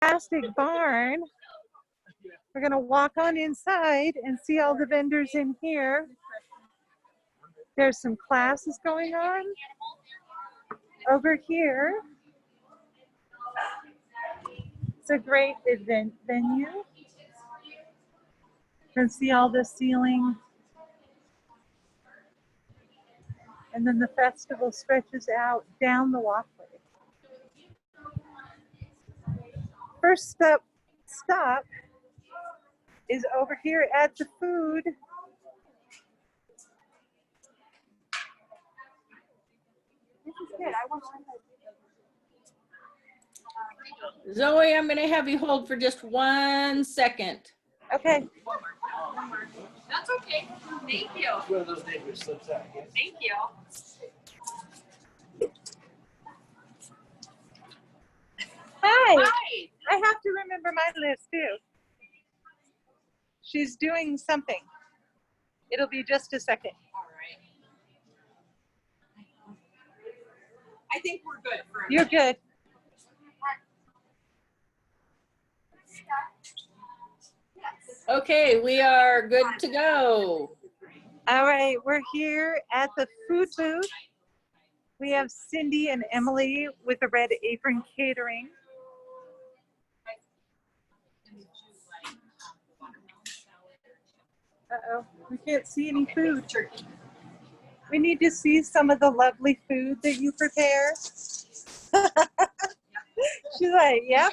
plastic barn. We're going to walk on inside and see all the vendors in here. There's some classes going on over here. It's a great event venue. You can see all the ceiling. And then the festival stretches out down the walkway. First stop is over here at the food. This is good. I want to. Zoe, I'm going to have you hold for just 1 second. Okay. That's okay. Thank you. One of those days which slips out. Thank you. Hi. Hi. I have to remember my list too. She's doing something. It'll be just a second. All right. I think we're good for a You're minute. good. Okay, we are good to go. All right, we're here at the food booth. We have Cindy and Emily with the Red Apron Catering. Uh-oh, we can't see any food. We need to see some of the lovely food that you prepare. She's like, yep.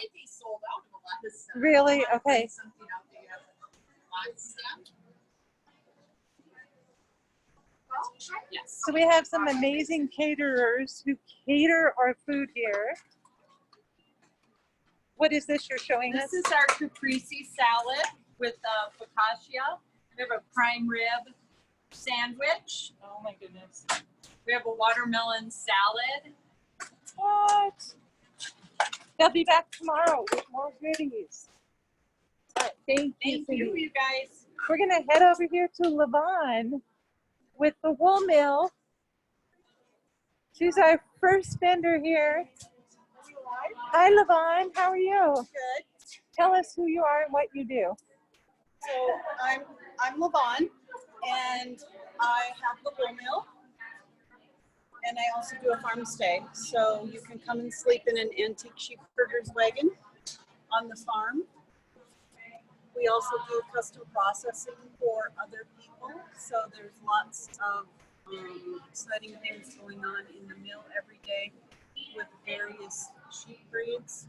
Really? Okay. Yes. So we have some amazing caterers who cater our food here. What is this you're showing us? This is our caprese salad with focaccia. We have a prime rib sandwich. Oh my goodness. We have a watermelon salad. What? They'll be back tomorrow with more goodies. All right, thank you, Thank you, Cindy. you guys. We're gonna head over here to Levon with the wool mill. She's our first vendor here. Hi, Levon. How are you? Good. Tell us who you are and what you do. So I'm Levon, and I have the wool mill, and I also do a farm stay. So you can come and sleep in an antique sheep herder's wagon on the farm. We also do custom processing for other people. So there's lots of exciting things going on in the mill every day with various sheep breeds.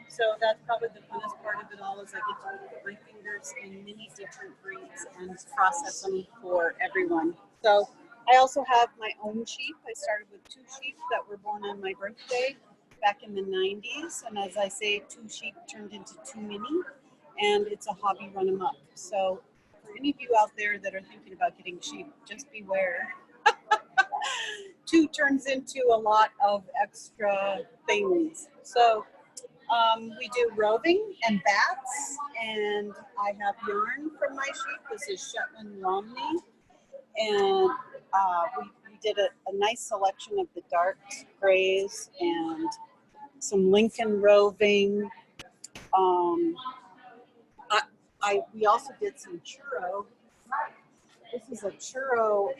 So that's probably the funnest part of it all, is I get to put my fingers in many different breeds and process them for everyone. So I also have my own sheep. I started with 2 sheep that were born on my birthday back in the 90s. And as I say, 2 sheep turned into too many, and it's a hobby run amok. So for any of you out there that are thinking about getting sheep, just beware. 2 turns into a lot of extra things. So we do roving and bats, and I have yarn from my sheep. This is Shetland Romney, and we did a nice selection of the dark grays and some Lincoln roving. We also did some churro. This is a churro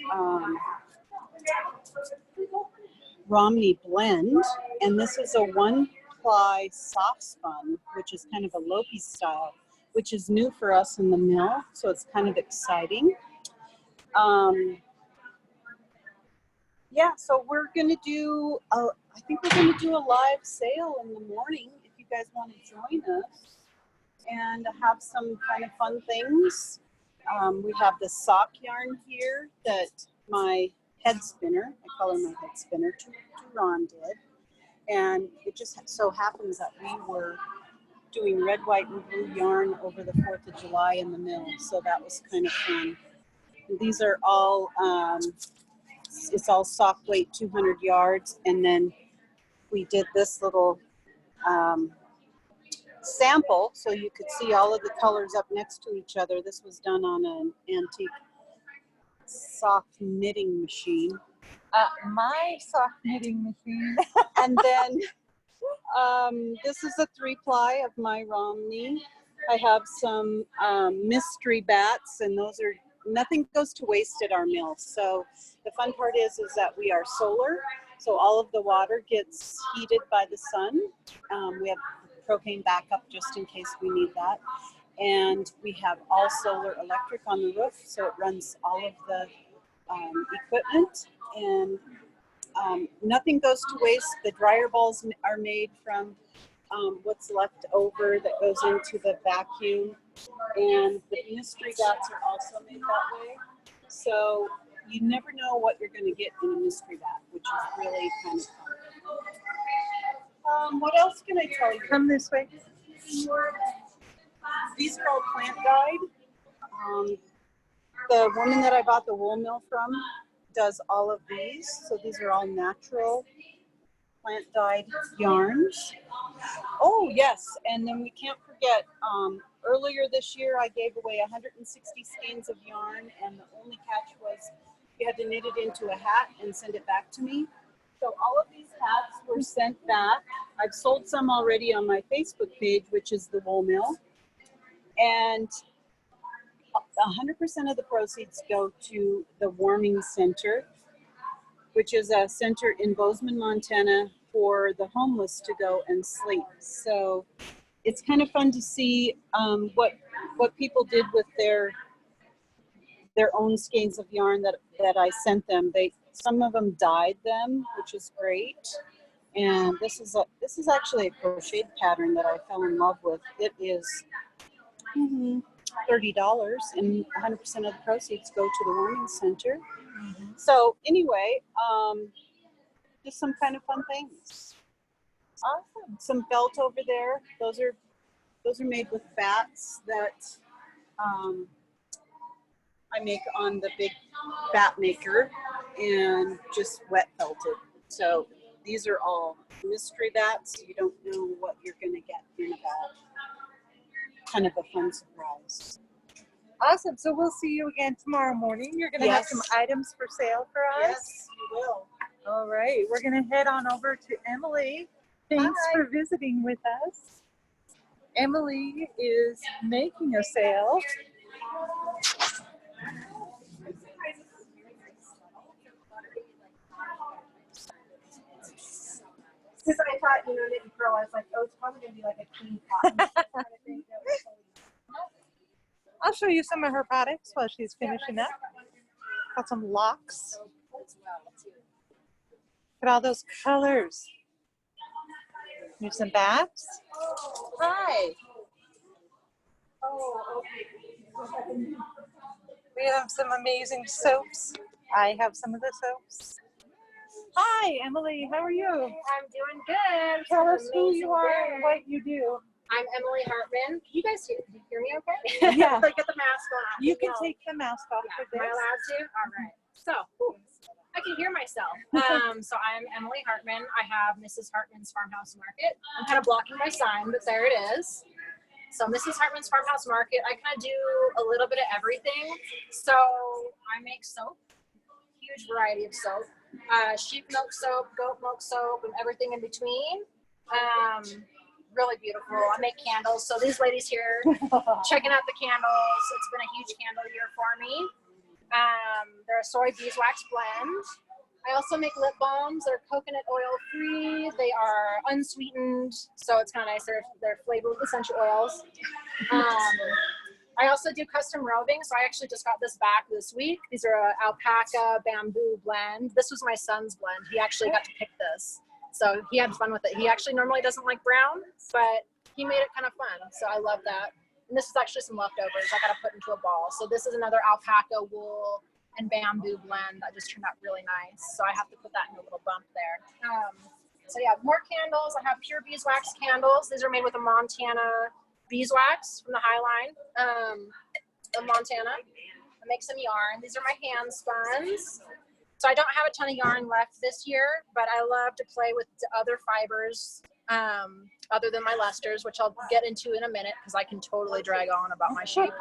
Romney blend, and this is a 1-ply soft spun, which is kind of a Lopi style, which is new for us in the mill, so it's kind of exciting. Yeah, so we're gonna do I think we're gonna do a live sale in the morning if you guys want to join us and have some kind of fun things. We have the sock yarn here that my head spinner, I call her my head spinner, Turon did. And it just so happens that we were doing red, white, and blue yarn over the 4th of July in the mill. So that was kind of fun. And these are all, it's all soft weight, 200 yards. And then we did this little sample so you could see all of the colors up next to each other. This was done on an antique soft knitting machine. My soft knitting machine. And then This is a 3-ply of my Romney. I have some mystery bats, and those are, nothing goes to waste at our mill. So the fun part is that we are solar. So all of the water gets heated by the sun. We have propane backup just in case we need that. And we have all solar electric on the roof, so it runs all of the equipment. And nothing goes to waste. The dryer balls are made from what's left over that goes into the vacuum. And the mystery bats are also made that way. So you never know what you're going to get in a mystery bat, which is really kind of fun. What else can I tell you? Come this way. These are all plant dyed. The woman that I bought the wool mill from does all of these. So these are all natural plant dyed yarns. Oh yes, and then we can't forget, earlier this year I gave away 160 skeins of yarn, and the only catch was you had to knit it into a hat and send it back to me. So all of these hats were sent back. I've sold some already on my Facebook page, which is the Wool Mill. And 100% of the proceeds go to the Warming Center, which is a center in Bozeman, Montana for the homeless to go and sleep. So it's kind of fun to see what people did with their own skeins of yarn that I sent them. Some of them dyed them, which is great. And this is actually a crocheted pattern that I fell in love with. It is $30, and 100% of the proceeds go to the Warming Center. So anyway, just some kind of fun things. Awesome. Some felt over there. Those are made with bats that I make on the big bat maker and just wet felted. So these are all mystery bats. You don't know what you're going to get in a bat. Kind of a fun surprise. Awesome. So we'll see you again tomorrow morning. You're going to have some items for sale for us. Yes, you will. All right. We're going to head on over to Emily. Thanks for visiting with us. Emily is making a sale. Because I thought, knit and curl, I was like, oh, it's probably going to be like a clean cotton. I'll show you some of her products while she's finishing up. Got some locks. Look at all those colors. Here's some bats. Hi. We have some amazing soaps. I have some of the soaps. Hi, Emily. How are you? I'm doing good. Tell us who you are and what you do. I'm Emily Hartman. Can you guys hear me okay? Yeah. Like, get the mask on. You can take the mask off for Am I this. allowed to? All right. So, I can hear myself. So I'm Emily Hartman. I have Mrs. Hartman's Farmhouse Market. I'm kind of blocking my sign, but there it is. So Mrs. Hartman's Farmhouse Market, I kind of do a little bit of everything. So I make soap, huge variety of soap. Sheep milk soap, goat milk soap, and everything in between. Really beautiful. I make candles. So these ladies here checking out the candles. It's been a huge candle year for me. They're a soy beeswax blend. I also make lip balms. They're coconut oil free. They are unsweetened, so it's kind of nice. They're flavored with essential oils. I also do custom roving, so I actually just got this back this week. These are an alpaca bamboo blend. This was my son's blend. He actually got to pick this, so he had fun with it. He actually normally doesn't like brown, but he made it kind of fun, so I love that. And this is actually some leftovers I got to put into a ball. So this is another alpaca wool and bamboo blend that just turned out really nice. So I have to put that in a little bump there. So yeah, more candles. I have pure beeswax candles. These are made with a Montana beeswax from the High Line of Montana. I make some yarn. These are my hand spuns. So I don't have a ton of yarn left this year, but I love to play with the other fibers other than my lusters, which I'll get into in a minute because I can totally drag on about my shape.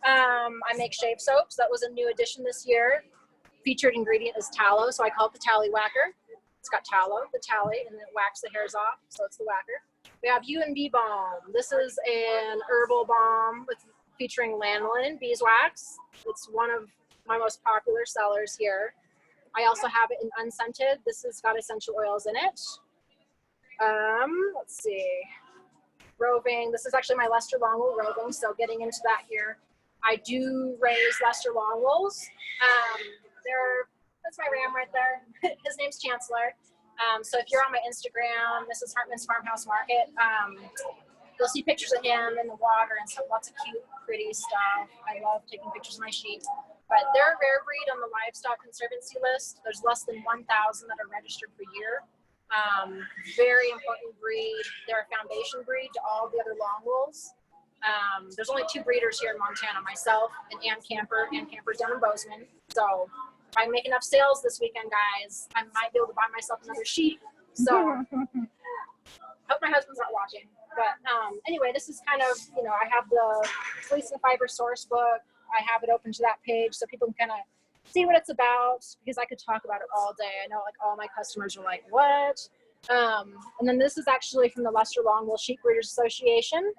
I make shave soaps. That was a new addition this year. Featured ingredient is tallow, so I call it the Tallywhacker. It's got tallow, the tally, and then it whacks the hairs off, so it's the whacker. We have U&B balm. This is an herbal balm featuring lanolin beeswax. It's one of my most popular sellers here. I also have it in unscented. This has got essential oils in it. Let's see. Roving. This is actually my Leicester Longwool roving, so getting into that here. I do raise Leicester Longwools. That's my ram right there. His name's Chancellor. So if you're on my Instagram, this is Hartman's Farmhouse Market. You'll see pictures of him in the water and stuff, lots of cute, pretty stuff. I love taking pictures of my sheep. But they're a rare breed on the Livestock Conservancy list. There's less than 1,000 that are registered per year. Very important breed. They're a foundation breed to all the other Longwools. There's only 2 breeders here in Montana, myself and Ann Camper. Ann Camper's down in Bozeman. So if I make enough sales this weekend, guys, I might be able to buy myself another sheep. So hope my husband's not watching. But anyway, this is kind of, I have the Fleece and Fiber source book. I have it open to that page so people can kind of see what it's about, because I could talk about it all day. I know like all my customers are like, what? And then this is actually from the Leicester Longwool Sheep Breeders Association.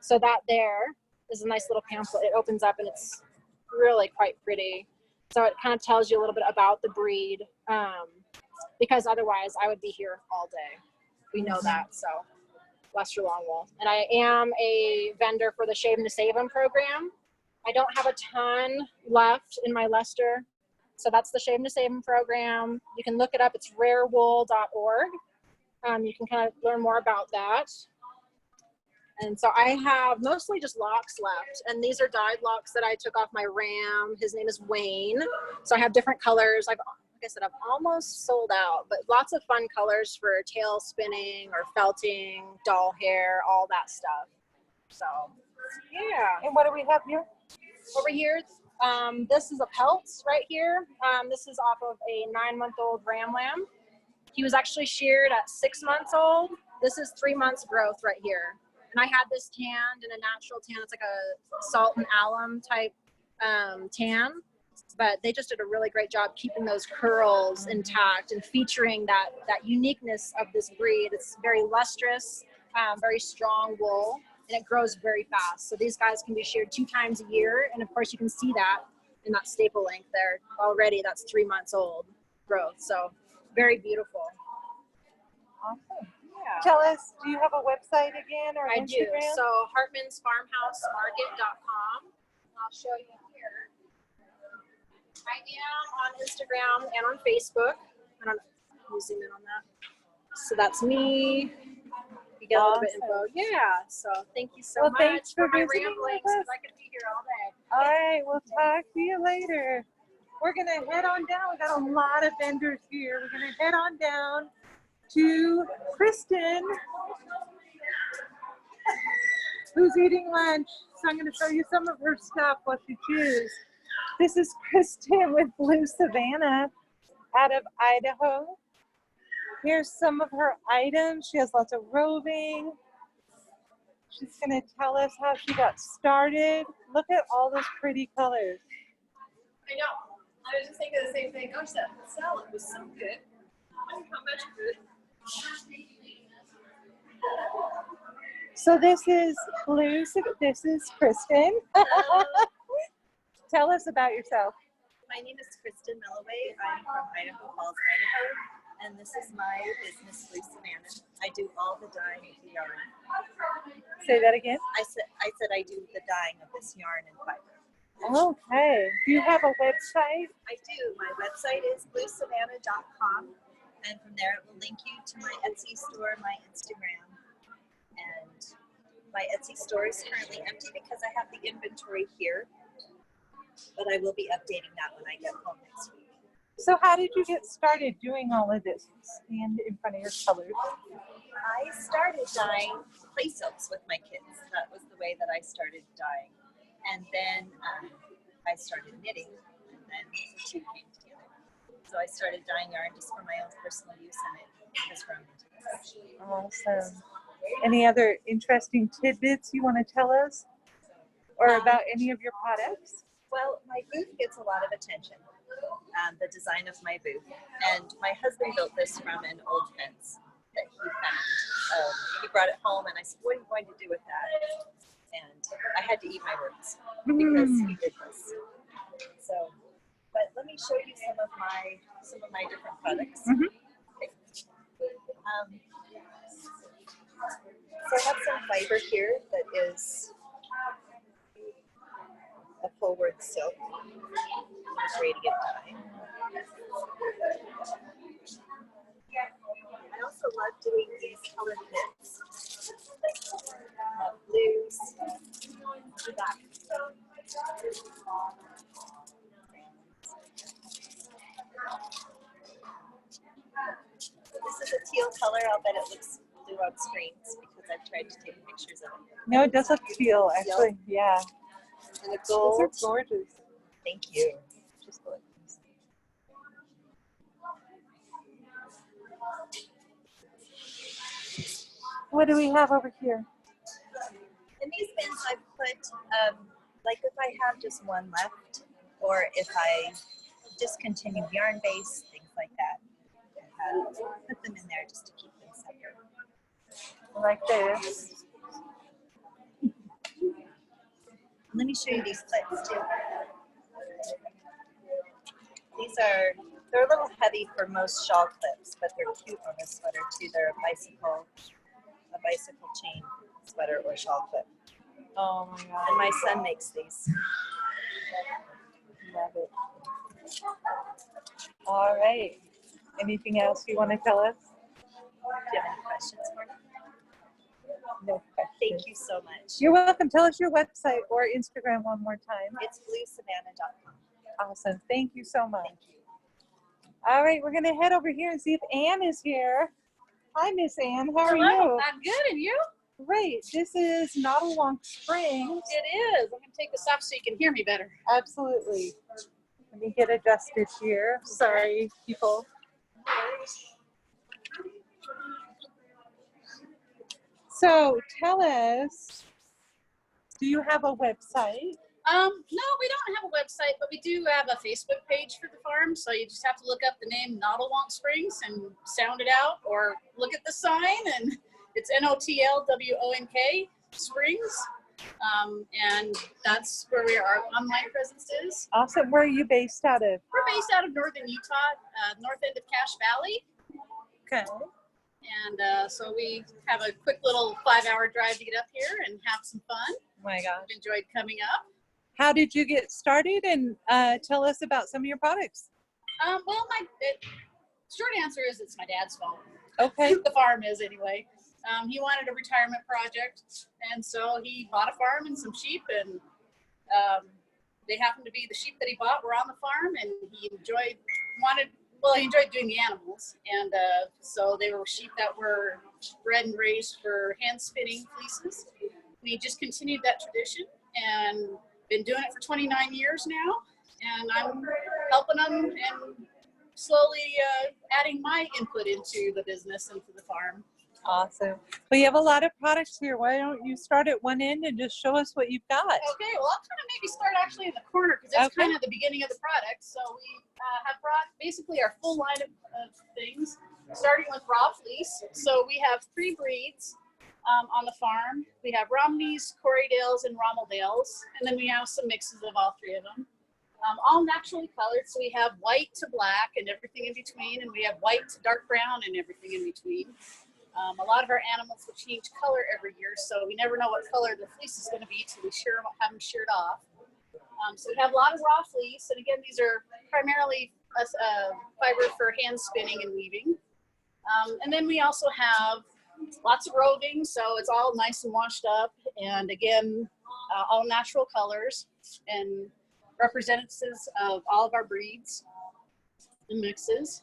So that there is a nice little pamphlet. It opens up and it's really quite pretty. So it kind of tells you a little bit about the breed, because otherwise I would be here all day. We know that. So Leicester Longwool. And I am a vendor for the Shave 'em to Save 'em program. I don't have a ton left in my Leicester. So that's the Shave 'em to Save 'em program. You can look it up. It's rarewool.org. You can kind of learn more about that. And so I have mostly just locks left. And these are dyed locks that I took off my ram. His name is Wayne. So I have different colors. Like I said, I've almost sold out, but lots of fun colors for tail spinning or felting, doll hair, all that stuff. So yeah. And what do we have here? Over here, this is a pelt right here. This is off of a 9-month-old ram lamb. He was actually sheared at 6 months old. This is 3 months growth right here. And I had this tanned in a natural tan. It's like a salt and alum type tan. But they just did a really great job keeping those curls intact and featuring that uniqueness of this breed. It's very lustrous, very strong wool, and it grows very fast. So these guys can be sheared 2 times a year. And of course you can see that in that staple length there already. That's 3 months old growth. So very beautiful. Awesome. Yeah. Tell us, do you have a website again or I do. Instagram? So hartmansfarmhousemarket.com. I'll show you here. I am on Instagram and on Facebook. I don't know. Can you zoom in on that? So that's me. You get a little bit of info. Yeah. So thank you so Well, much thanks for my visiting ramblings, with us. because I could be here all day. All right, we'll talk to you later. We're going to head on down. We got a lot of vendors here. We're going to head on down to Kristen, who's eating lunch. So I'm going to show you some of her stuff while she chews. This is Kristen with Blue Savannah out of Idaho. Here's some of her items. She has lots of roving. She's going to tell us how she got started. Look at all those pretty colors. I know. I was just thinking the same thing. Gosh, that salad was so good. How much good? So this is Blue. This is Kristen. Tell us about yourself. My name is Kristen Melloway. I'm from Idaho Falls, Idaho, and this is my business, Blue Savannah. I do all the dyeing of the yarn. Say that again. I said I do the dyeing of this yarn and fiber. Okay. Do you have a website? I do. My website is bluesavannah.com, and from there it will link you to my Etsy store, my Instagram, and my Etsy store is currently empty because I have the inventory here, but I will be updating that when I get home next week. So how did you get started doing all of this? Stand in front of your colors. I started dyeing play silks with my kids. That was the way that I started dyeing. And then I started knitting, and then the two came together. So I started dyeing yarn just for my own personal use, and it has grown into this. Awesome. Any other interesting tidbits you want to tell us? Or about any of your products? Well, my booth gets a lot of attention. the design of my booth. And my husband built this from an old fence that he found. He brought it home, and I said, "What are you going to do with that?" And I had to eat my words because he did this. So, but let me show you some of my different products. Okay. So I have some fiber here that is a forward silk. It's ready to get dyed. I also love doing these color kits. Blues, black. This is a teal color. I'll bet it looks blue on screens because I've tried to take pictures of it. No, it does look teal, actually. Yeah. And the Those are gold. gorgeous. Thank you. Just gorgeous. What do we have over here? In these bins, I put, like if I have just one left, or if I discontinue yarn base, things like that. Put them in there just to keep them separate. Like this. Let me show you these clips too. They're a little heavy for most shawl clips, but they're cute on a sweater too. They're a bicycle chain sweater or shawl clip. Oh my God. And my son makes these. Love it. All right. Anything else you want to tell us? Do you have any questions for me? No questions. Thank you so much. You're welcome. Tell us your website or Instagram one more time. It's bluesavannah.com. Awesome. Thank you so much. Thank you. All right, we're gonna head over here and see if Anne is here. Hi, Miss Anne. How are you? I'm good, and you? Great. This is Nautilonk Springs. It is. I'm gonna take this off so you can hear me better. Absolutely. Let me get adjusted here. Sorry, people. So tell us, do you have a website? No, we don't have a website, but we do have a Facebook page for the farm. So you just have to look up the name Nautilonk Springs and sound it out, or look at the sign, and it's NOTLWONK Springs. And that's where our online presence is. Awesome. Where are you based out of? We're based out of northern Utah, north end of Cache Valley. Okay. And so we have a quick little 5-hour drive to get up here and have some fun. Oh my gosh. I've enjoyed coming up. How did you get started? And tell us about some of your products. Well, short answer is it's my dad's fault. Okay. The farm is anyway. He wanted a retirement project, and so he bought a farm and some sheep, and they happened to be the sheep that he bought were on the farm, and he enjoyed doing the animals, and so they were sheep that were bred and raised for hand spinning fleeces. We just continued that tradition and been doing it for 29 years now, and I'm helping them and slowly adding my input into the business and to the farm. Awesome. Well, you have a lot of products here. Why don't you start at one end and just show us what you've got? Okay, well, I'll kind of maybe start actually in the corner because that's Okay. kind of the beginning of the product. So we have brought basically our full line of things, starting with raw fleece. So we have 3 breeds on the farm. We have Romneys, Corriedales, and Rommeldales, and then we have some mixes of all 3 of them. All naturally colored, so we have white to black and everything in between, and we have white to dark brown and everything in between. A lot of our animals will change color every year, so we never know what color the fleece is going to be till we have them sheared off. So we have a lot of raw fleece, and again, these are primarily fiber for hand spinning and weaving. And then we also have lots of roving, so it's all nice and washed up, and again, all natural colors and representatives of all of our breeds and mixes.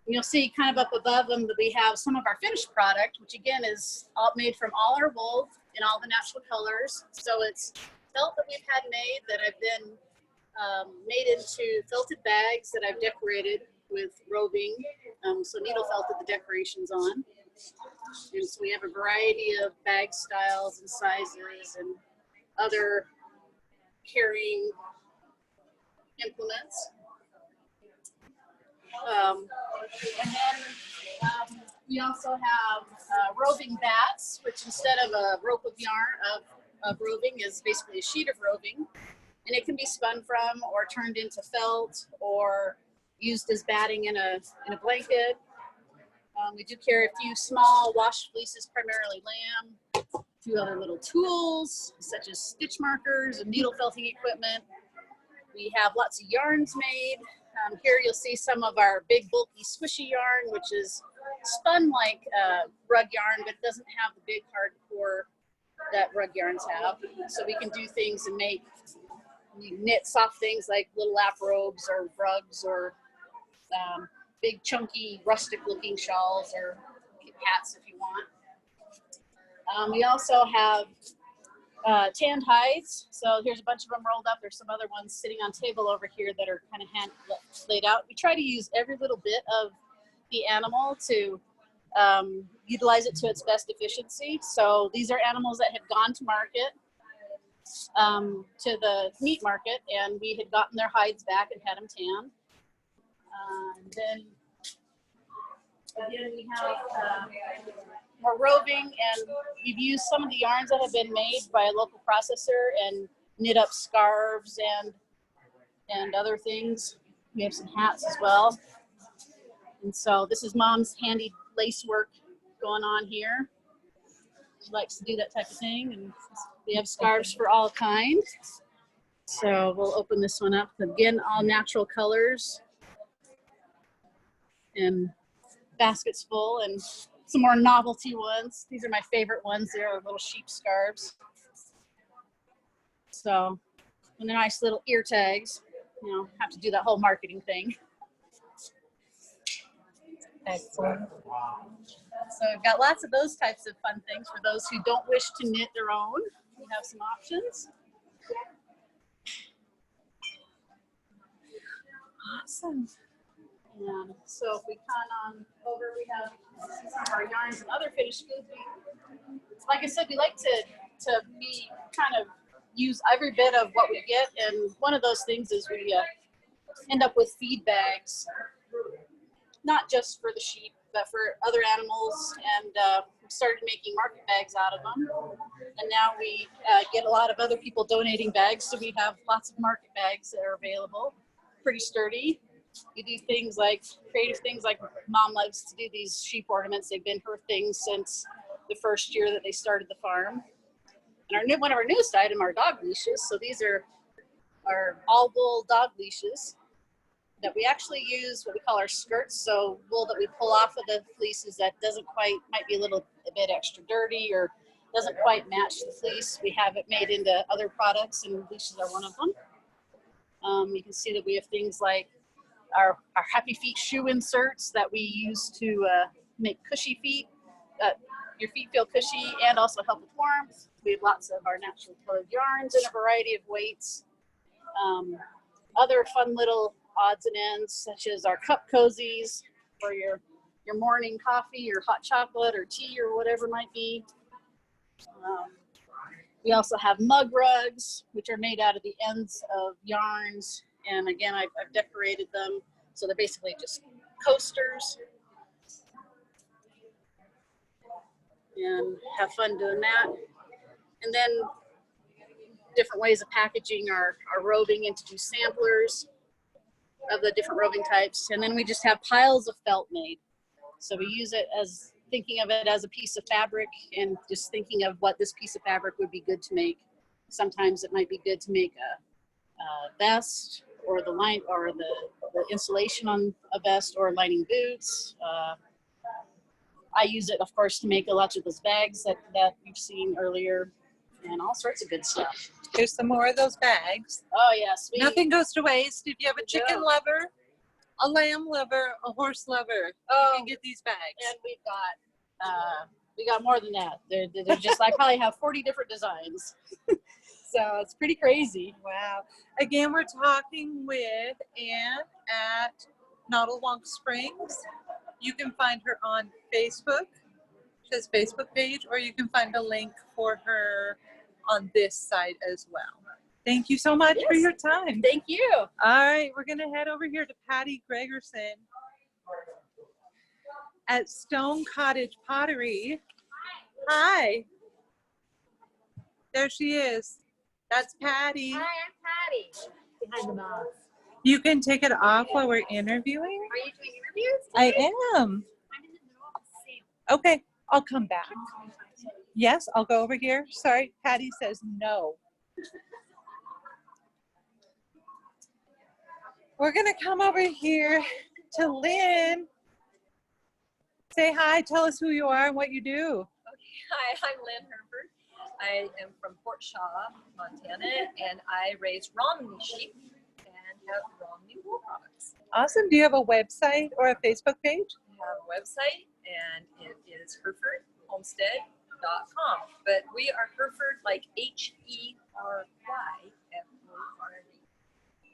You'll see kind of up above them that we have some of our finished product, which again is all made from all our wool in all the natural colors. So it's felt that we've had made that have been made into felted bags that I've decorated with roving. So needle felted the decorations on. And so we have a variety of bag styles and sizes and other carrying implements. And then we also have roving bats, which instead of a rope of yarn of roving is basically a sheet of roving, and it can be spun from or turned into felt or used as batting in a blanket. We do carry a few small washed fleeces, primarily lamb, a few other little tools such as stitch markers and needle felting equipment. We have lots of yarns made. Here you'll see some of our big bulky squishy yarn, which is spun like rug yarn, but doesn't have the big hard core that rug yarns have. So we can do things and knit soft things like little lap robes or rugs or big chunky rustic looking shawls or hats if you want. We also have tanned hides. So here's a bunch of them rolled up. There's some other ones sitting on table over here that are kind of hand laid out. We try to use every little bit of the animal to utilize it to its best efficiency. So these are animals that had gone to market, to the meat market, and we had gotten their hides back and had them tanned. Then again, we have more roving, and we've used some of the yarns that have been made by a local processor and knit up scarves and other things. We have some hats as well. And so this is Mom's handy lace work going on here. She likes to do that type of thing, and we have scarves for all kinds. So we'll open this one up. Again, all natural colors and baskets full, and some more novelty ones. These are my favorite ones. They're little sheep scarves. So, and they're nice little ear tags. You know, have to do that whole marketing thing. Excellent. So we've got lots of those types of fun things for those who don't wish to knit their own. We have some options. Awesome. And so if we con on over, we have some of our yarns and other finished goods. Like I said, we like to be kind of use every bit of what we get. And one of those things is we end up with feed bags, not just for the sheep, but for other animals. And we started making market bags out of them. And now we get a lot of other people donating bags. So we have lots of market bags that are available, pretty sturdy. We do things like creative things like Mom likes to do these sheep ornaments. They've been her things since the first year that they started the farm. And one of our newest items are dog leashes. So these are our all wool dog leashes that we actually use what we call our skirts. So wool that we pull off of the fleeces that might be a bit extra dirty or doesn't quite match the fleece. We have it made into other products, and leashes are one of them. You can see that we have things like our Happy Feet shoe inserts that we use to make cushy feet. Your feet feel cushy and also help with warmth. We have lots of our naturally colored yarns in a variety of weights. Other fun little odds and ends, such as our cup cozies for your morning coffee or hot chocolate or tea or whatever it might be. We also have mug rugs, which are made out of the ends of yarns. And again, I've decorated them. So they're basically just coasters. And have fun doing that. And then different ways of packaging our roving into samplers of the different roving types. And then we just have piles of felt made. So we use it as thinking of it as a piece of fabric and just thinking of what this piece of fabric would be good to make. Sometimes it might be good to make a vest or the line or the insulation on a vest or lining boots. I use it, of course, to make a lot of those bags that you've seen earlier and all sorts of good stuff. There's some more of those bags. Oh, yes. Nothing goes to waste. If you have a chicken No. lover, a lamb lover, a horse lover, you can get these bags. And we got more than that. They're just, I probably have 40 different designs. So it's pretty crazy. Wow. Again, we're talking with Ann at Nodelwonk Springs. You can find her on Facebook. She has a Facebook page, or you can find a link for her on this site as well. Thank you so much for Yes. your time. Thank you. All right, we're gonna head over here to Patty Gregerson at Stone Cottage Pottery. Hi. There she is. That's Patty. I'm Patty. Behind the mask. You can take it off while we're interviewing. Are you doing interviews? I am. I'm in the middle of a sale. Okay, I'll come back. Yes, I'll go over here. Sorry, Patty says no. We're gonna come over here to Lynn. Say hi, tell us who you are and what you do. Hi, I'm Lynn Herbert. I am from Fort Shaw, Montana, and I raise Romney sheep and have Romney wool products. Awesome. Do you have a website or a Facebook page? We have a website, and it is HerefordHomestead.com. But we are Hereford like HERYFORD.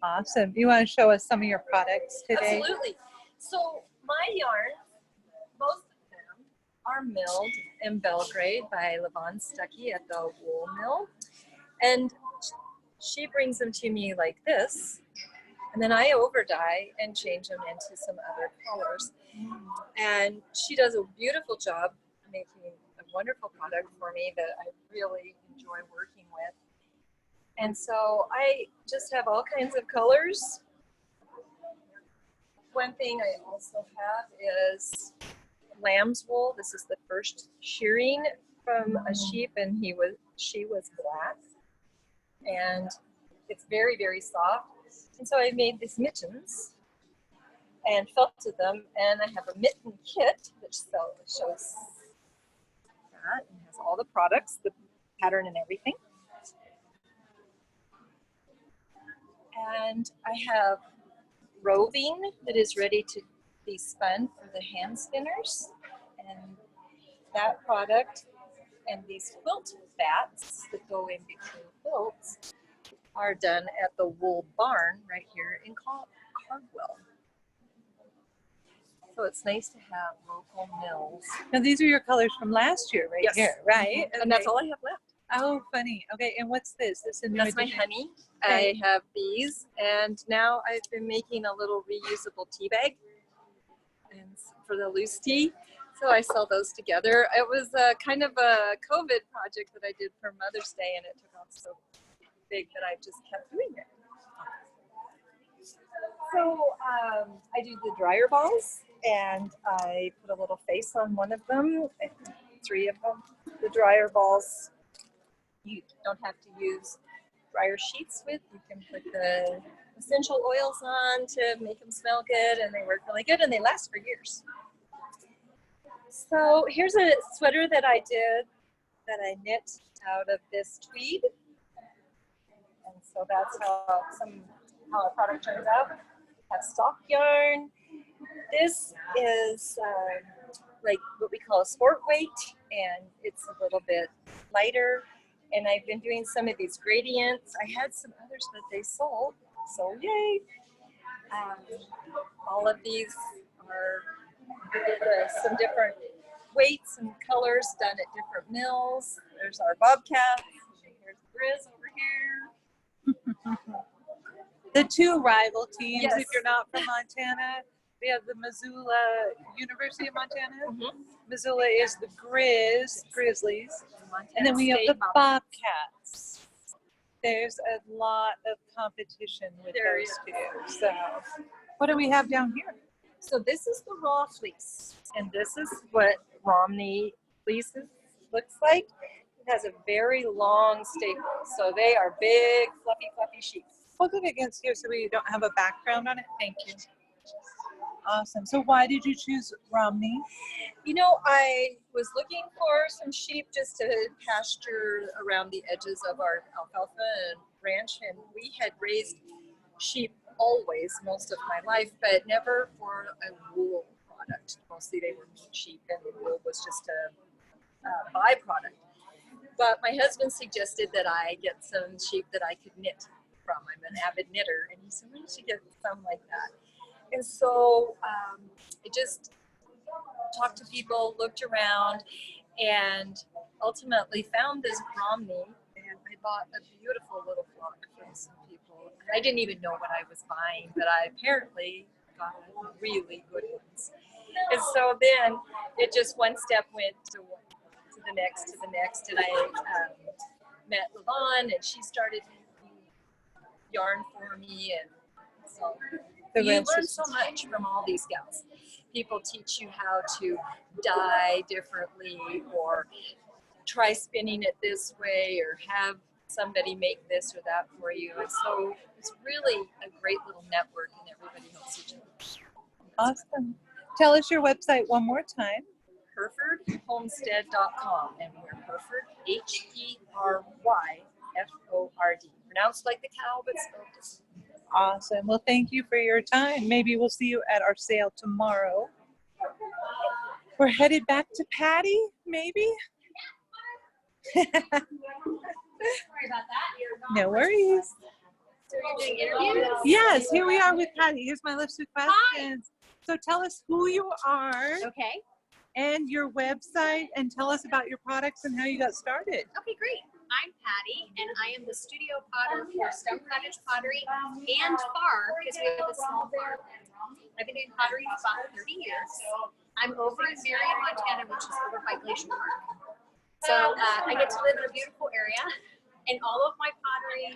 Awesome. You want to show us some of your products today? Absolutely. So my yarn, most of them are milled in Belgrade by Levon Stuckey at the wool mill. And she brings them to me like this. And then I over dye and change them into some other colors. And she does a beautiful job making a wonderful product for me that I really enjoy working with. And so I just have all kinds of colors. One thing I also have is lamb's wool. This is the first shearing from a sheep, and she was black. And it's very, very soft. And so I made these mittens and felted them, and I have a mitten kit that shows that and has all the products, the pattern and everything. And I have roving that is ready to be spun for the hand spinners, and that product and these quilt bats that go in between quilts are done at the Wool Barn right here in Caldwell. So it's nice to have local mills. Now these are your colors from last year right Yes. here, right? And that's Okay. all I have left. Oh, funny. Okay, and what's this? This is a new That's my addition? honey. Okay. I have these, and now I've been making a little reusable tea bag and for the loose tea. So I sell those together. It was kind of a COVID project that I did for Mother's Day, and it took off so big that I just kept doing it. So I do the dryer balls, and I put a little face on one of them, 3 of them. The dryer balls, you don't have to use dryer sheets with. You can put the essential oils on to make them smell good, and they work really good, and they last for years. So here's a sweater that I did that I knit out of this tweed. And so that's how a product turns out. I have stock yarn. This is like what we call a sport weight, and it's a little bit lighter. And I've been doing some of these gradients. I had some others that they sold, so yay. All of these are some different weights and colors done at different mills. There's our bobcats. Here's Grizz over here. The 2 rival teams, Yes. if you're not from Montana, we have the Missoula University of Montana. Mhm. Missoula is the Grizzlies. Montana And then we have State the Bobcats. Bobcats. There's a lot of competition with There those 2. So what do we have down here? So this is the raw fleece, and this is what Romney fleece looks like. It has a very long staple, so they are big, fluffy sheets. Hold it against here so we don't have a background on it. Thank you. Awesome. So why did you choose Romney? You know, I was looking for some sheep just to pasture around the edges of our alfalfa and ranch, and we had raised sheep always most of my life, but never for a wool product. Mostly they were meat sheep, and the wool was just a byproduct. But my husband suggested that I get some sheep that I could knit from. I'm an avid knitter, and he said, "Why don't you get some like that?" And so I just talked to people, looked around, and ultimately found this Romney. And I bought a beautiful little flock from some people. I didn't even know what I was buying, but I apparently got really good ones. And so then it just one step went to the next, and I met Levon, and she started making yarn for me, and so The you rest learn is- so much from all these gals. People teach you how to dye differently, or try spinning it this way, or have somebody make this or that for you. And so it's really a great little network, and everybody helps each other. Awesome. Tell us your website one more time. HerfordHomestead.com, and we're Herford, H-E-R-Y-F-O-R-D. Pronounced like the cow, but spelled different. Awesome. Well, thank you for your time. Maybe we'll see you at our sale tomorrow. We're headed back to Patty, maybe? Sorry about that. No worries. So you're doing interviews? Yes, here we are with Patty. Here's my list of questions. So tell us who you are Okay. and your website, and tell us about your products and how you got started. Okay, great. I'm Patty, and I am the studio potter for Stone Cottage Pottery and Farm, because we have a small farm. I've been doing pottery for about 30 years. I'm over in Marion, Montana, which is over by Glacier Park. So I get to live in a beautiful area, and all of my pottery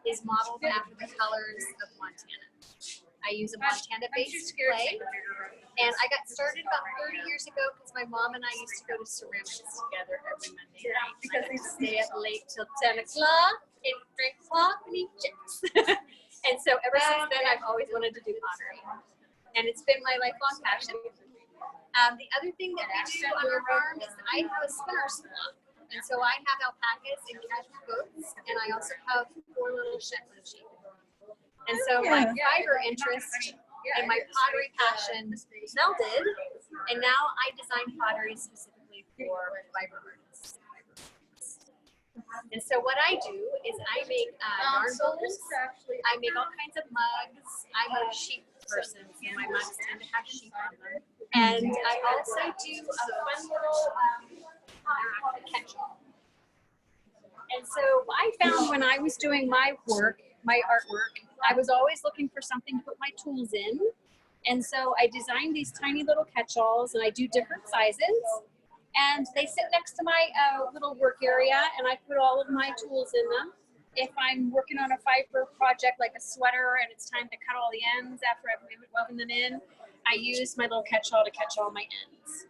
is modeled after the colors of Montana. I use a Montana-based clay, and I got started about 30 years ago because my mom and I used to go to ceramics together every Monday night because we stay up late till 10 o'clock and drink coffee and eat chips. And so ever since then, I've always wanted to do pottery, and it's been my lifelong passion. The other thing that we do on our farm is I have a spinner's flock, and so I have alpacas and cashmere goats, and I also have 4 little Shetland sheep. And so my fiber interest and my pottery passion melded, and now I design pottery specifically for fiber artists. And so what I do is I make yarn bowls, I make all kinds of mugs. I'm a sheep person, so my mugs tend to have sheep on them. And I also do a fun little catch-all. And so I found when I was doing my work, my artwork, I was always looking for something to put my tools in. And so I designed these tiny little catch-alls, and I do different sizes. And they sit next to my little work area, and I put all of my tools in them. If I'm working on a fiber project like a sweater and it's time to cut all the ends after I've woven them in, I use my little catch-all to catch all my ends.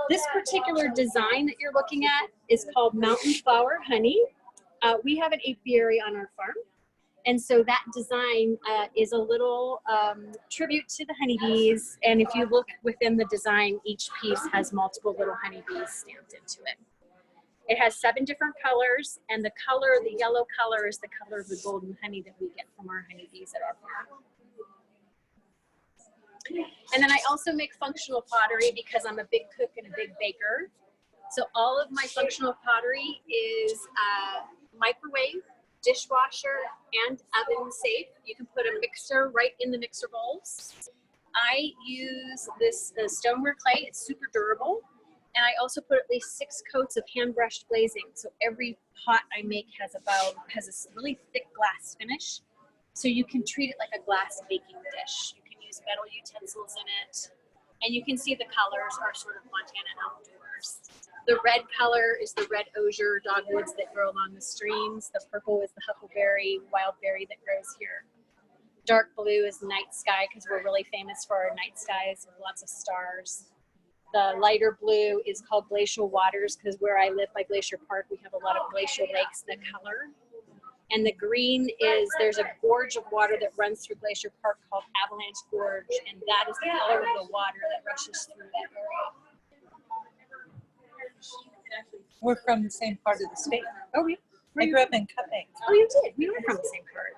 This particular design that you're looking at is called Mountain Flower Honey. We have an apiary on our farm. And so that design is a little tribute to the honeybees. And if you look within the design, each piece has multiple little honeybees stamped into it. It has 7 different colors, and the yellow color is the color of the golden honey that we get from our honeybees at our farm. And then I also make functional pottery because I'm a big cook and a big baker. So all of my functional pottery is microwave, dishwasher, and oven safe. You can put a mixer right in the mixer bowls. I use this stoneware clay. It's super durable. And I also put at least 6 coats of hand brushed glazing. So every pot I make has a really thick glass finish. So you can treat it like a glass baking dish. You can use metal utensils in it. And you can see the colors are sort of Montana outdoors. The red color is the red osier dogwoods that grow along the streams. The purple is the huckleberry, wild berry that grows here. Dark blue is night sky because we're really famous for our night skies with lots of stars. The lighter blue is called glacial waters because where I live by Glacier Park, we have a lot of glacial lakes that color. And the green is, there's a gorge of water that runs through Glacier Park called Avalanche Gorge, and that is the color of the water that rushes through that area. We're from the same part of the state. Oh, we, I grew up in Cupping. oh, you did. We were from the same part.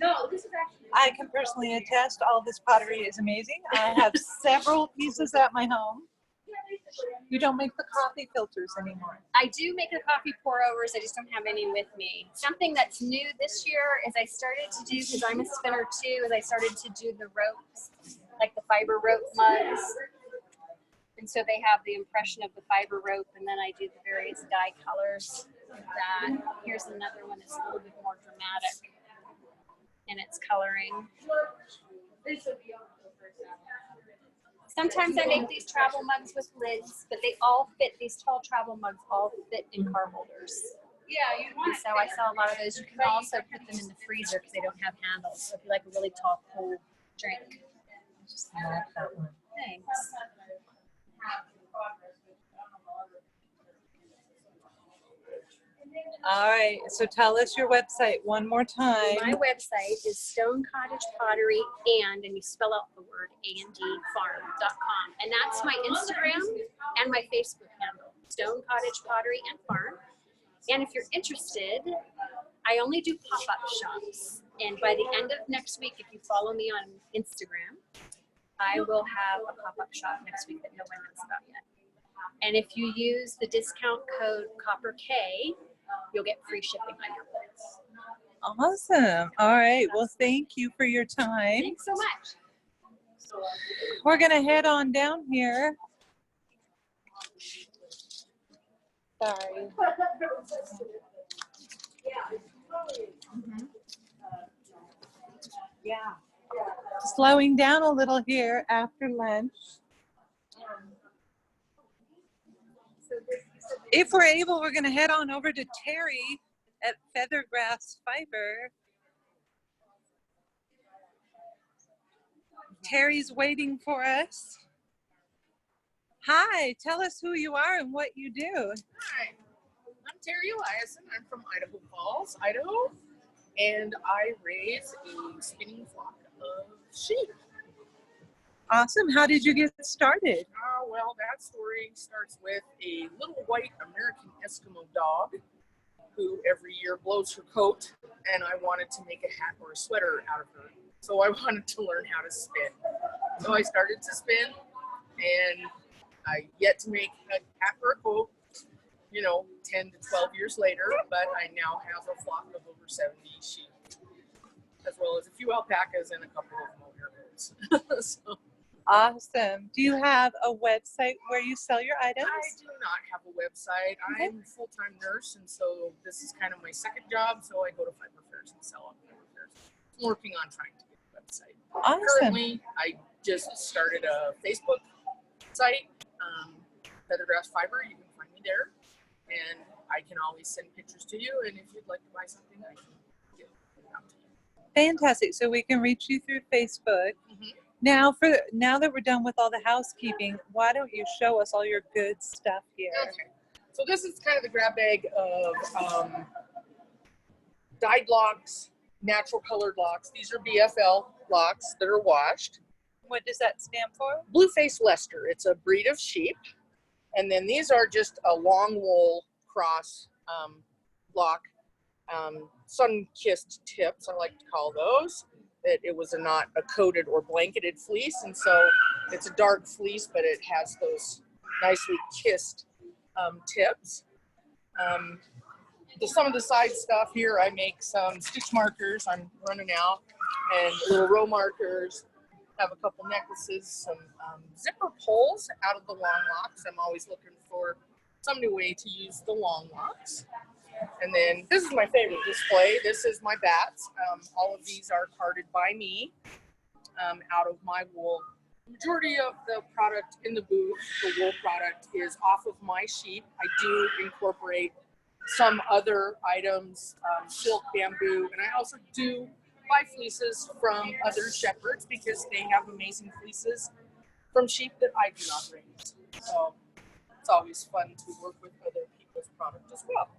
No, this is actually. I can personally attest all this pottery is amazing. I have several pieces at my home. You don't make the coffee filters anymore. I do make the coffee pour overs. I just don't have any with me. Something that's new this year is I started to do, because I'm a spinner too, is I started to do the ropes, like the fiber rope mugs. And so they have the impression of the fiber rope, and then I do the various dye colors. that. Here's another one that's a little bit more dramatic in its coloring. Sometimes I make these travel mugs with lids, but they all fit, these tall travel mugs all fit in car holders. Yeah, you And so I sell a lot of those. You can also put them in the freezer because they don't have handles. So if you like a really tall, cold drink. I like that one. Thanks. All right, so tell us your website one more time. My website is Stone Cottage Pottery and you spell out the word andfarm.com. And that's my Instagram and my Facebook handle, Stone Cottage Pottery and Farm. And if you're interested, I only do pop-up shops. And by the end of next week, if you follow me on Instagram, I will have a pop-up shop next week that no one knows about yet. And if you use the discount code COPPERK, you'll get free shipping on your goods. Awesome. All right. Well, thank you for your time. Thanks so much. We're going to head on down here. Sorry. Yeah. Slowing down a little here after lunch. If we're able, we're going to head on over to Terry at Feathergrass Fiber. Terry's waiting for us. Hi, tell us who you are and what you do. Hi, I'm Terry Eliason. I'm from Idaho Falls, Idaho, and I raise a spinning flock of sheep. Awesome. How did you get started? Well, that story starts with a little white American Eskimo dog who every year blows her coat, and I wanted to make a hat or a sweater out of her. So I wanted to learn how to spin. So I started to spin, and I yet to make a hat or a coat, 10 to 12 years later, but I now have a flock of over 70 sheep, as well as a few alpacas and a couple of mohair goats. So, Awesome. Do you have a website where you sell your items? I do not have a website. Okay. I'm a full-time nurse, and so this is kind of my second job, so I go to fiber fairs and sell on fiber fairs. I'm working on trying to get a website. Awesome. Currently, I just started a Facebook site, Feathergrass Fiber. You can find me there, and I can always send pictures to you, and if you'd like to buy something, I can get it out to you. Fantastic. So we can reach you through Facebook. Mhm. Now that we're done with all the housekeeping, why don't you show us all your good stuff here? Okay. So this is kind of the grab bag of dyed locks, natural colored locks. These are BFL locks that are washed. What does that stand for? Blue-faced Leicester. It's a breed of sheep. And then these are just a long wool cross lock, sun-kissed tips, I like to call those. It was not a coated or blanketed fleece, and so it's a dark fleece, but it has those nicely kissed tips. Some of the side stuff here, I make some stitch markers. I'm running out, and little row markers. Have a couple necklaces, some zipper pulls out of the long locks. I'm always looking for some new way to use the long locks. And then this is my favorite display. This is my bats. All of these are carded by me out of my wool. The majority of the product in the booth, the wool product, is off of my sheep. I do incorporate some other items, silk, bamboo, and I also do buy fleeces from other shepherds because they have amazing fleeces from sheep that I do not raise. So it's always fun to work with other people's product as well.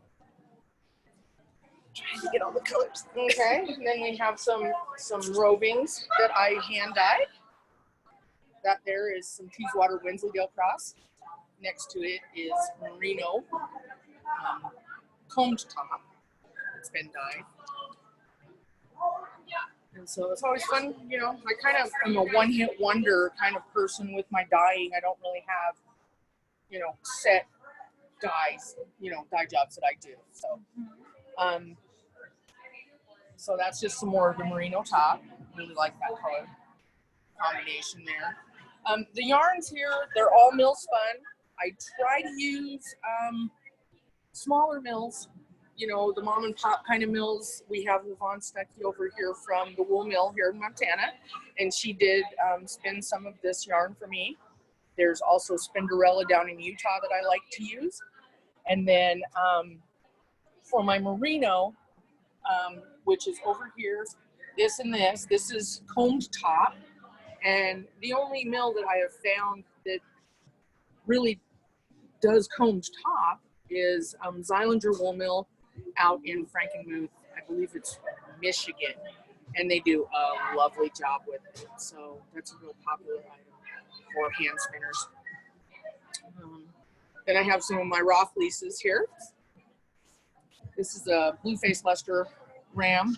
Trying to get all the colors. Okay, and then we have some rovings that I hand dye. That there is some Teeswater Wensleydale cross. Next to it is merino combed top. It's been dyed. And so it's always fun, I kind of am a one-hit wonder kind of person with my dyeing. I don't really have, set dyes, dye jobs that I do. So, so that's just some more of the merino top. Really like that color combination there. The yarns here, they're all mill spun. I try to use smaller mills you know, the mom and pop kind of mills. We have Yvonne Stuckey over here from the wool mill here in Montana, and she did spin some of this yarn for me. There's also Spinderella down in Utah that I like to use. And then for my merino, which is over here, this is combed top. And the only mill that I have found that really does combed top is Zeilinger Wool Mill out in Frankenmuth. I believe it's Michigan. And they do a lovely job with it. So that's a real popular item for hand spinners. Then I have some of my raw fleeces here. This is a Blue-Faced Leicester Ram.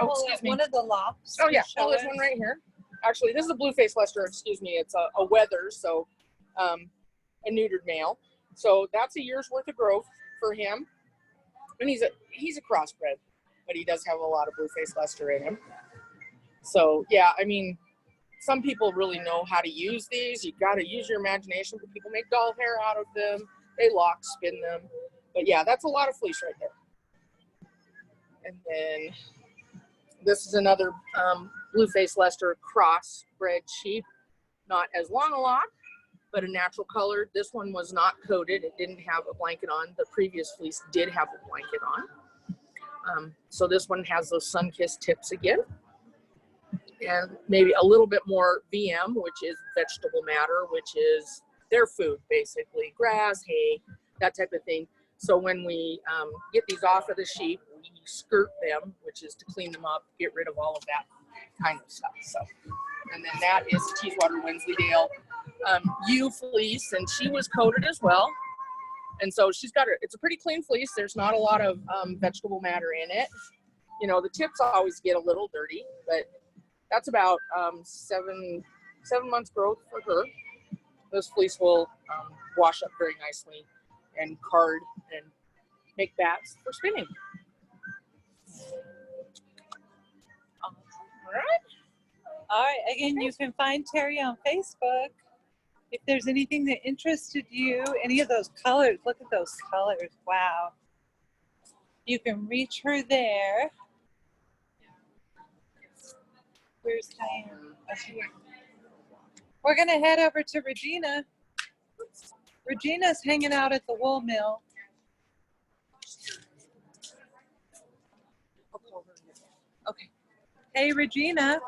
Oh, excuse me. One of the lops. Oh yeah, to show there's us. one right here. Actually, this is a Blue-Faced Leicester, excuse me. It's a Weather, so a neutered male. So that's a year's worth of growth for him. And he's a crossbred, but he does have a lot of Blue-Faced Leicester in him. So yeah, I mean, some people really know how to use these. You got to use your imagination, but people make doll hair out of them. They lock, spin them. But yeah, that's a lot of fleece right there. And then this is another Blue-Faced Leicester crossbred sheep. Not as long a lock, but a natural color. This one was not coated. It didn't have a blanket on. The previous fleece did have a blanket on. So this one has those sun-kissed tips again. And maybe a little bit more VM, which is vegetable matter, which is their food, basically. Grass, hay, that type of thing. So when we get these off of the sheep, we skirt them, which is to clean them up, get rid of all of that kind of stuff. So, and then that is Teeswater Wensleydale ewe fleece, and she was coated as well. And so she's got it's a pretty clean fleece. There's not a lot of vegetable matter in it. You know, the tips always get a little dirty, but that's about 7 months growth for her. This fleece will wash up very nicely and card and make bats for spinning. All right. All right. Again, you can find Terry on Facebook. If there's anything that interested you, any of those colors, look at those colors. Wow. You can reach her there. Where's Diane? We're going to head over to Regina. Regina's hanging out at the wool mill. Okay. Hey, Regina,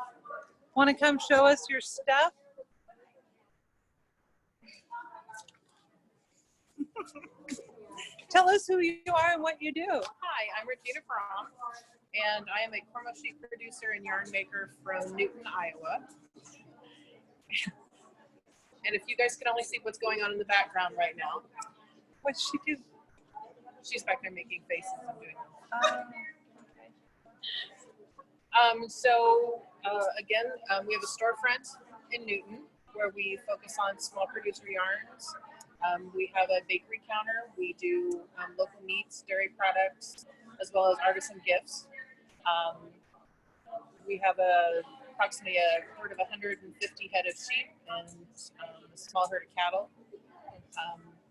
want to come show us your stuff? Tell us who you are and what you do. Hi, I'm Regina Fromm, and I am a Cormo sheep producer and yarn maker from Newton, Iowa. And if you guys could only see what's going on in the background right now. What's she do? She's back there making faces and doing again, we have a storefront in Newton where we focus on small producer yarns. We have a bakery counter. We do local meats, dairy products, as well as artisan gifts. We have approximately a herd of 150 head of sheep and a small herd of cattle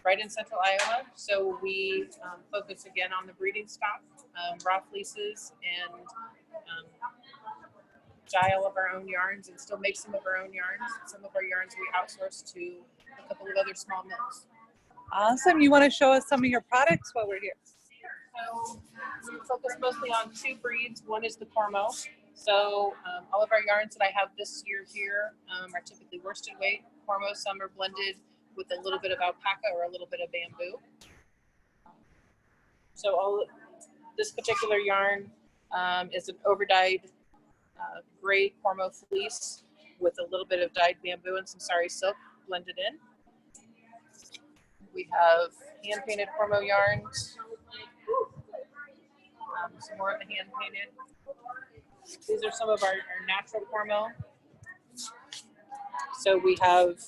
right in central Iowa. So we focus again on the breeding stock, raw fleeces, and dye all of our own yarns and still make some of our own yarns. Some of our yarns we outsource to a couple of other small mills. Awesome. You want to show us some of your products while we're here? So we focus mostly on two breeds. One is the Cormo. So all of our yarns that I have this year here are typically worsted weight Cormo. Some are blended with a little bit of alpaca or a little bit of bamboo. So this particular yarn is an overdyed gray Cormo fleece with a little bit of dyed bamboo and some sari silk blended in. We have hand painted Cormo yarns. Some more of the hand painted. These are some of our natural Cormo. So we have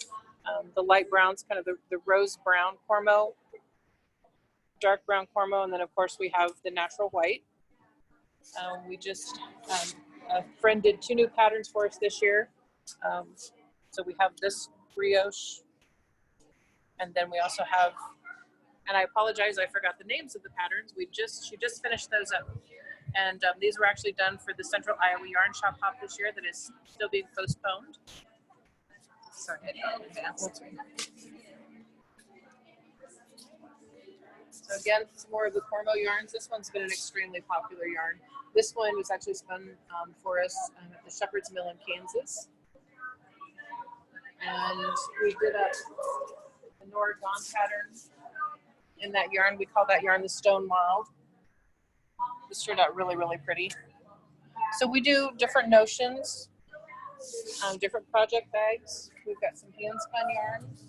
the light browns, kind of the rose brown Cormo, dark brown Cormo, and then of course we have the natural white. We just, a friend did 2 new patterns for us this year. So we have this brioche, and then we also have And I apologize, I forgot the names of the patterns. She just finished those up. And these were actually done for the Central Iowa Yarn Shop Hop this year that is still being postponed. Sorry, I didn't advance. So again, some more of the Cormo yarns. This one's been an extremely popular yarn. This one was actually spun for us at the Shepherd's Mill in Kansas. And we did a Nora Dawn pattern in that yarn. We call that yarn the Stone Mild. This turned out really, really pretty. So we do different notions, different project bags. We've got some hand spun yarns.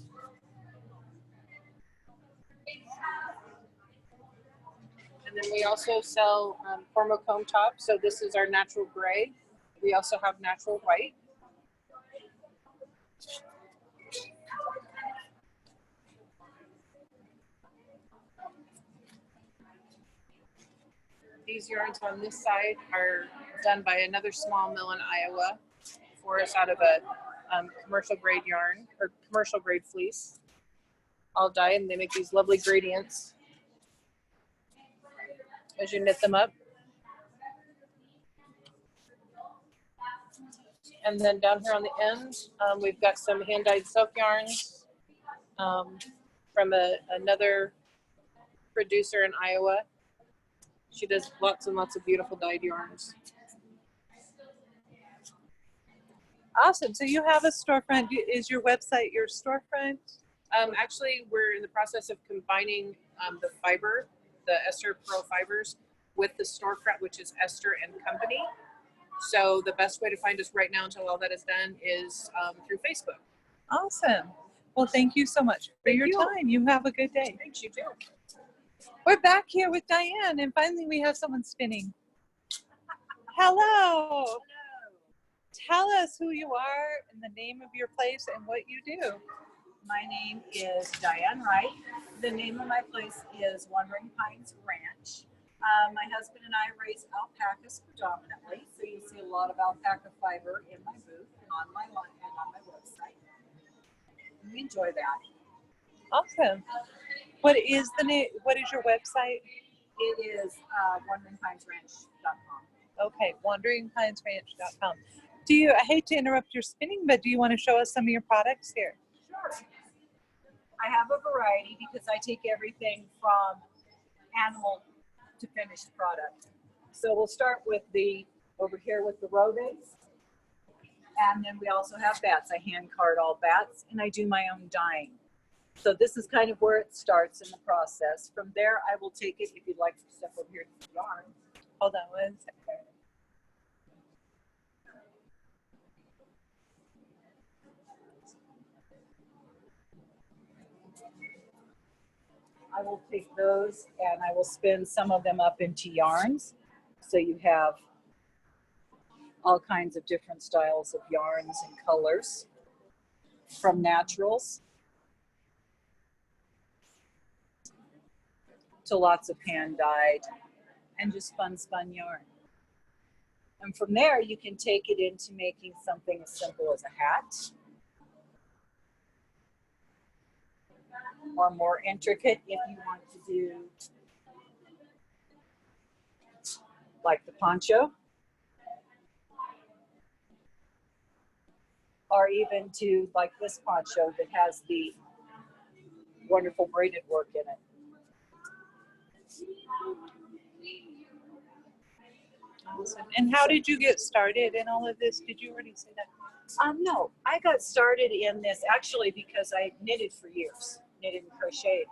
And then we also sell Cormo comb top. So this is our natural gray. We also have natural white. These yarns on this side are done by another small mill in Iowa for us out of a commercial grade yarn or commercial grade fleece. All dyed, and they make these lovely gradients as you knit them up. And then down here on the end, we've got some hand-dyed silk yarns from another producer in Iowa. She does lots and lots of beautiful dyed yarns. Awesome. So you have a storefront. Is your website your storefront? Actually, we're in the process of combining the fiber, the Esther Pearl fibers, with the storefront, which is Esther and Company. So the best way to find us right now until all that is done is through Facebook. Awesome. Well, thank you so much for your time. You have a good day. Thanks, you too. We're back here with Diane, and finally we have someone spinning. Hello. Tell us who you are and the name of your place and what you do. My name is Diane Wright. The name of my place is Wandering Pines Ranch. My husband and I raise alpacas predominantly, so you'll see a lot of alpaca fiber in my booth and on my line and on my website. We enjoy that. Awesome. What is the name? What is your website? It is wanderingpinesranch.com. Okay, wanderingpinesranch.com. I hate to interrupt your spinning, but do you want to show us some of your products here? Sure. I have a variety because I take everything from animal to finished product. So we'll start with over here with the rovings. And then we also have bats. I hand card all bats and I do my own dyeing. So this is kind of where it starts in the process. From there, I will take it, if you'd like to step over here to the yarn. Hold on one second. I will take those and I will spin some of them up into yarns. So you have all kinds of different styles of yarns and colors, from naturals to lots of hand dyed and just fun spun yarn. And from there you can take it into making something as simple as a hat, or more intricate if you want to do like the poncho, or even to like this poncho that has the wonderful braided work in it. Awesome. And how did you get started in all of this? Did you already say that? No, I got started in this actually because I knitted for years, knitted and crocheted.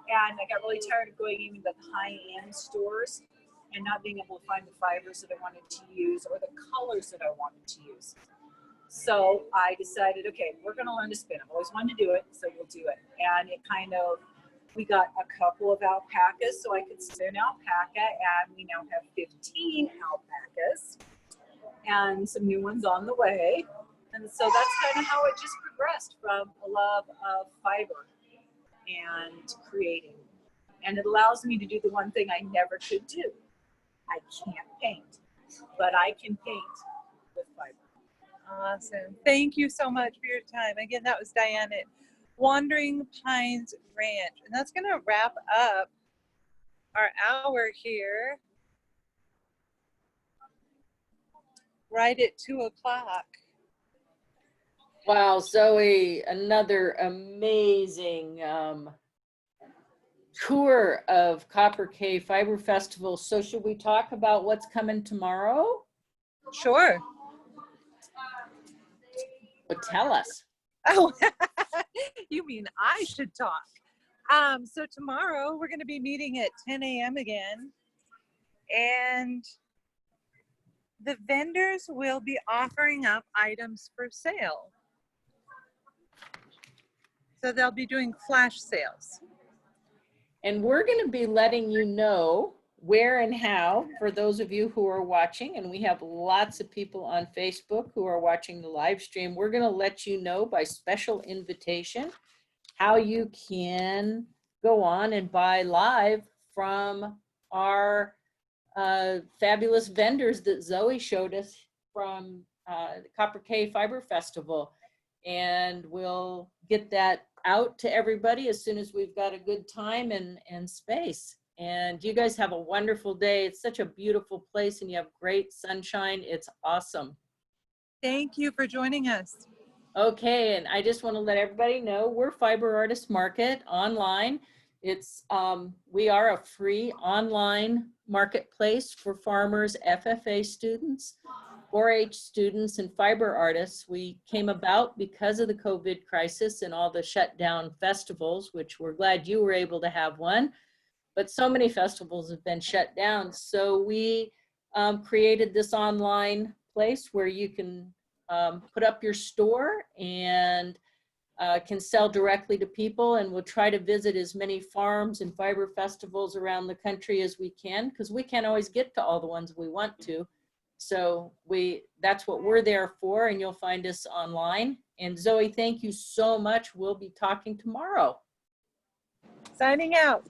And I got really tired of going even to high-end stores and not being able to find the fibers that I wanted to use or the colors that I wanted to use. So I decided, okay, we're going to learn to spin. I've always wanted to do it, so we'll do it. And it kind of, we got a couple of alpacas so I could spin alpaca, and we now have 15 alpacas and some new ones on the way. And so that's kind of how it just progressed from a love of fiber and creating. And it allows me to do the one thing I never could do. I can't paint, but I can paint with fiber. Awesome. Thank you so much for your time. Again, that was Diane at Wandering Pines Ranch. And that's going to wrap up our hour here right at 2 o'clock. Wow, Zoe, another amazing tour of Copper Cave Fiber Festival. So should we talk about what's coming tomorrow? Sure. Well, tell us. Oh, you mean I should talk. So tomorrow we're going to be meeting at 10 a.m. again. And the vendors will be offering up items for sale. So they'll be doing flash sales. And we're going to be letting you know where and how for those of you who are watching, and we have lots of people on Facebook who are watching the live stream. We're going to let you know by special invitation how you can go on and buy live from our fabulous vendors that Zoe showed us from the Copper Cave Fiber Festival. And we'll get that out to everybody as soon as we've got a good time and space. And you guys have a wonderful day. It's such a beautiful place and you have great sunshine. It's awesome. Thank you for joining us. Okay, and I just want to let everybody know we're Fiber Artist Market online. It's we are a free online marketplace for farmers, FFA students, 4-H students, and fiber artists. We came about because of the COVID crisis and all the shutdown festivals, which we're glad you were able to have one. But so many festivals have been shut down. So we created this online place where you can put up your store and can sell directly to people. And we'll try to visit as many farms and fiber festivals around the country as we can, because we can't always get to all the ones we want to. So that's what we're there for, and you'll find us online. And Zoe, thank you so much. We'll be talking tomorrow. Signing out.